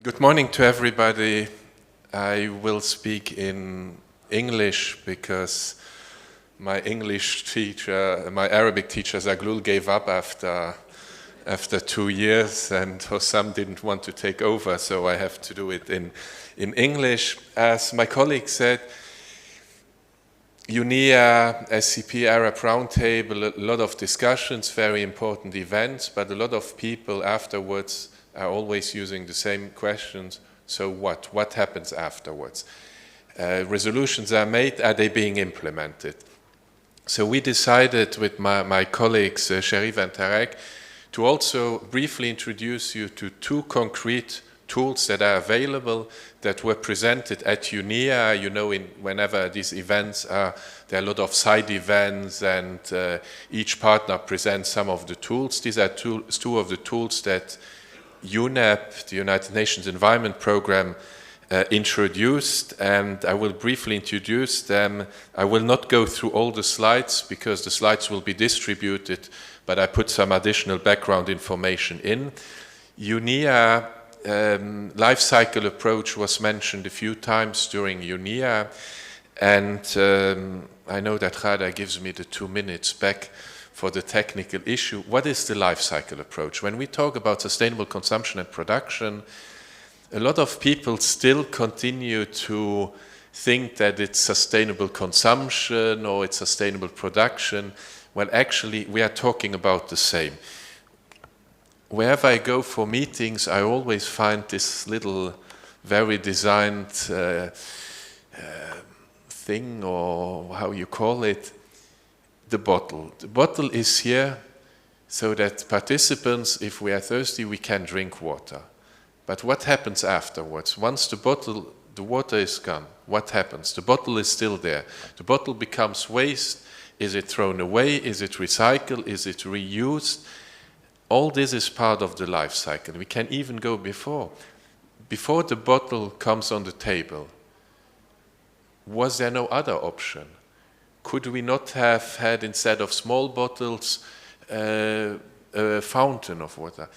Good morning to everybody. I will speak in English because my English teacher, my Arabic teacher Zaglul, gave up after 2 years, and Hossam didn't want to take over, so I have to do it in English. As my colleague said, UNIA, SCP, Arab Roundtable, a lot of discussions, very important events, but a lot of people afterwards are always using the same questions. So what? What happens afterwards? Resolutions are made, are they being implemented? So we decided with my colleagues, Sherif and Tarek, to also briefly introduce you to two concrete tools that are available that were presented at UNIA. You know, whenever these events are, there are a lot of side events, and each partner presents some of the tools. These are two of the tools that UNEP, the United Nations Environment Programme, introduced, and I will briefly introduce them. I will not go through all the slides because the slides will be distributed, but I put some additional background information in. UNIA life cycle approach was mentioned a few times during UNIA, and I know that Ghada gives me the 2 minutes back for the technical issue. What is the life cycle approach? When we talk about sustainable consumption and production, a lot of people still continue to think that it's sustainable consumption or it's sustainable production. Well, actually, we are talking about the same. Wherever I go for meetings, I always find this little, very designed thing, or how you call it, the bottle. The bottle is here so that participants, if we are thirsty, we can drink water. But what happens afterwards? Once the water is gone, what happens? The bottle is still there. The bottle becomes waste. Is it thrown away? Is it recycled? Is it reused? All this is part of the life cycle. We can even go before. Before the bottle comes on the table, was there no other option? Could we not have had, instead of small bottles, a fountain of water?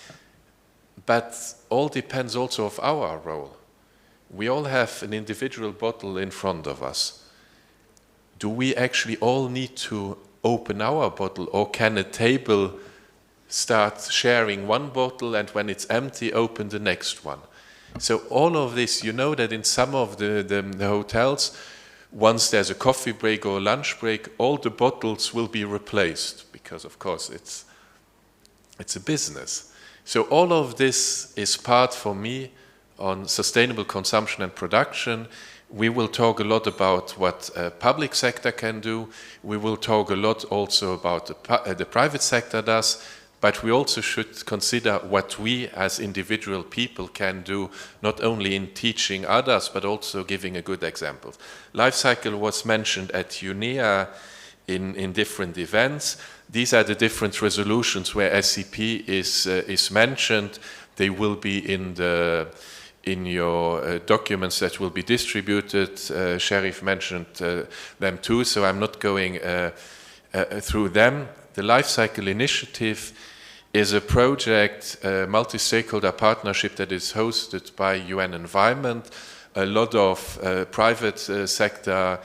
But all depends also of our role. We all have an individual bottle in front of us. Do we actually all need to open our bottle, or can a table start sharing one bottle and when it's empty, open the next one? So all of this, you know that in some of the hotels, once there's a coffee break or a lunch break, all the bottles will be replaced because, of course, it's a business. So all of this is part, for me, on sustainable consumption and production. We will talk a lot about what public sector can do. We will talk a lot also about the private sector does. But we also should consider what we as individual people can do, not only in teaching others, but also giving a good example. Life cycle was mentioned at UNIA in different events. These are the different resolutions where SCP is mentioned. They will be in your documents that will be distributed. Sherif mentioned them too, so I'm not going through them. The Life Cycle Initiative is a project, a multi-stakeholder partnership that is hosted by UN Environment. A lot of private sector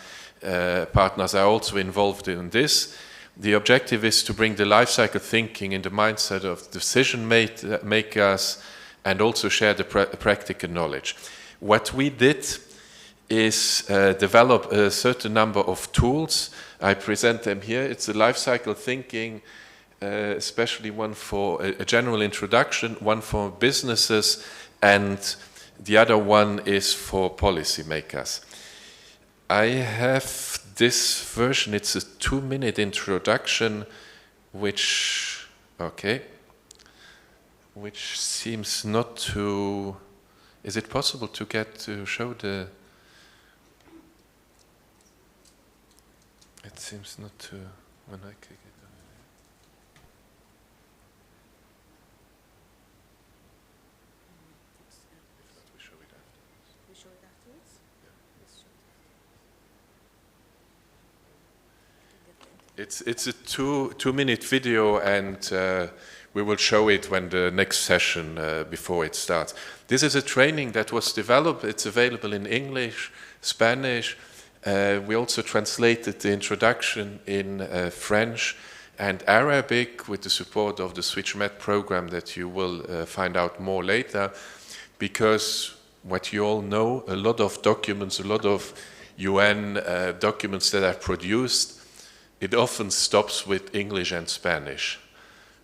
partners are also involved in this. The objective is to bring the life cycle thinking in the mindset of decision makers and also share the practical knowledge. What we did is develop a certain number of tools. I present them here. It's a life cycle thinking, especially one for a general introduction, one for businesses, and the other one is for policymakers. I have this version. It's a 2-minute introduction, which seems not to... Is it possible to show the... It seems not to... When I click it. It's a two-minute video, and we will show it when the next session before it starts. This is a training that was developed. It's available in English, Spanish. We also translated the introduction in French and Arabic with the support of the SCP-HAT program that you will find out more later, because what you all know, a lot of documents, a lot of UN documents that are produced, it often stops with English and Spanish.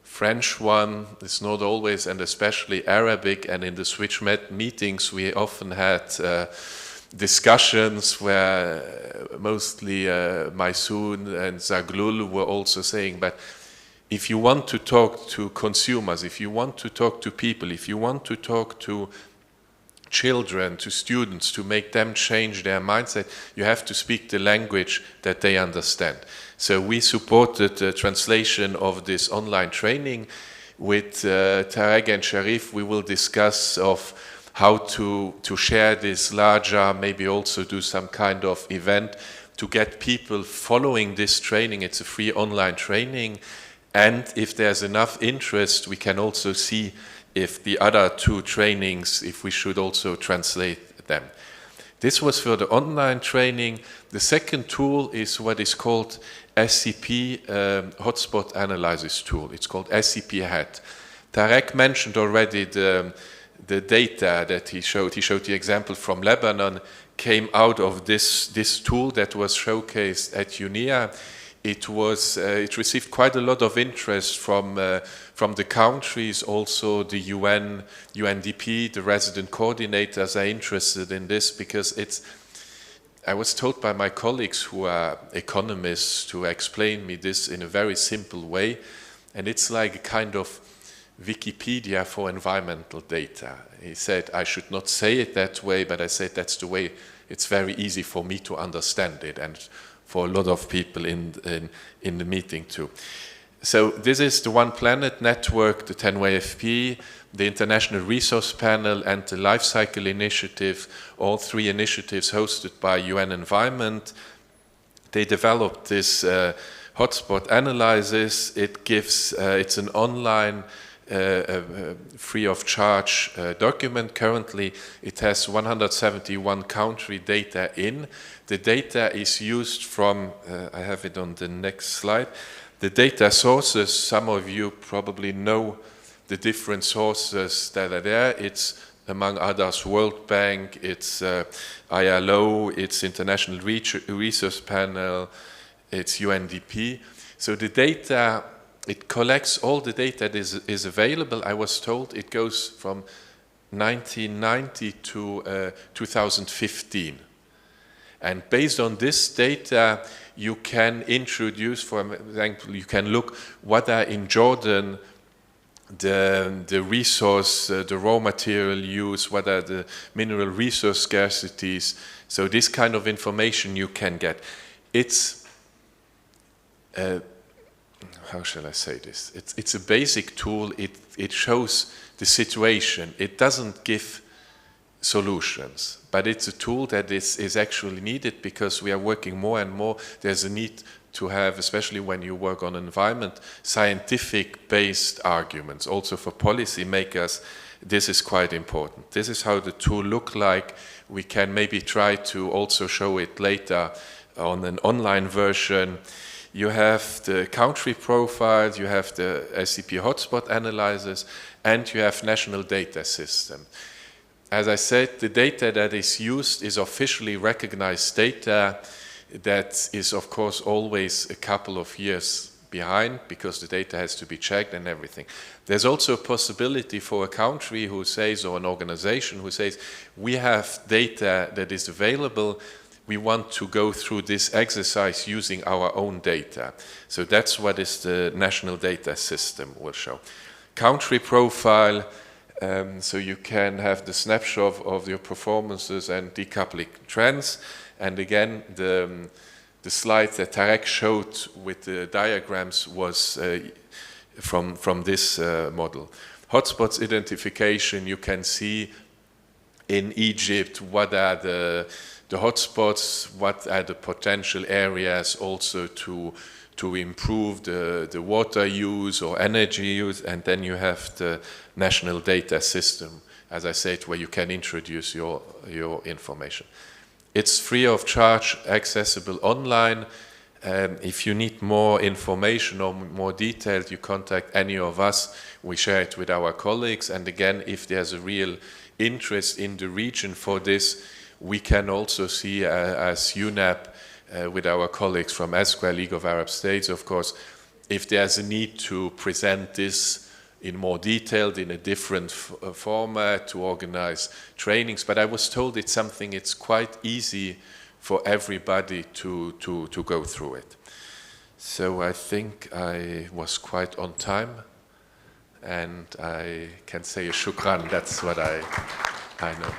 French one is not always, and especially Arabic, and in the SCP-HAT meetings we often had discussions where mostly Maysoon and Zaglul were also saying, but if you want to talk to consumers, if you want to talk to people, if you want to talk to children, to students, to make them change their mindset, you have to speak the language that they understand. So we supported the translation of this online training. With Tarek and Sharif, we will discuss of how to share this larger, maybe also do some kind of event to get people following this training. It's a free online training, and if there's enough interest, we can also see if the other two trainings, if we should also translate them. This was for the online training. The second tool is what is called SCP Hotspot Analysis Tool. It's called SCP-HAT. Tarek mentioned already the data that he showed. He showed the example from Lebanon, came out of this tool that was showcased at UNIA. It received quite a lot of interest from the countries, also the UN, UNDP, the resident coordinators are interested in this, because I was told by my colleagues who are economists to explain me this in a very simple way, and it's like a kind of Wikipedia for environmental data. He said I should not say it that way, but I said that's the way. It's very easy for me to understand it, and for a lot of people in the meeting too. So this is the One Planet Network, the 10WFP, the International Resource Panel, and the Life Cycle Initiative, all three initiatives hosted by UN Environment. They developed this hotspot analysis. It gives, it's an online free of charge document. Currently it has 171 country data in. The data is used from, I have it on the next slide, the data sources. Some of you probably know the different sources that are there. It's among others World Bank, it's ILO, it's International Resource Panel, it's UNDP. So the data, it collects all the data that is available. I was told it goes from 1990 to 2015. And based on this data, you can introduce, for example, you can look what are in Jordan the resource, the raw material use, what are the mineral resource scarcities. So this kind of information you can get. It's how shall I say this? It's a basic tool. It shows the situation. It doesn't give solutions, but it's a tool that is actually needed, because we are working more and more. There's a need to have, especially when you work on environment, scientific-based arguments. Also for policymakers, this is quite important. This is how the tool looks like. We can maybe try to also show it later on an online version. You have the country profiles, you have the SCP hotspot analysis, and you have national data system. As I said, the data that is used is officially recognized data that is, of course, always a couple of years behind, because the data has to be checked and everything. There's also a possibility for a country who says, or an organization who says, we have data that is available, we want to go through this exercise using our own data. So that's what is the national data system will show. Country profile, so you can have the snapshot of your performances and decoupling trends. And again, the slide that Tarek showed with the diagrams was from this model. Hotspots identification, you can see in Egypt what are the hotspots, what are the potential areas also to to improve the water use or energy use, and then you have the national data system, as I said, where you can introduce your information. It's free of charge, accessible online. If you need more information or more details, you contact any of us. We share it with our colleagues. And again, if there's a real interest in the region for this, we can also see as UNAP with our colleagues from S.2, League of Arab States, of course, if there's a need to present this in more detail, in a different format, to organize trainings. But I was told it's something it's quite easy for everybody to go through it. So I think I was quite on time, and I can say a shukran. That's what I know.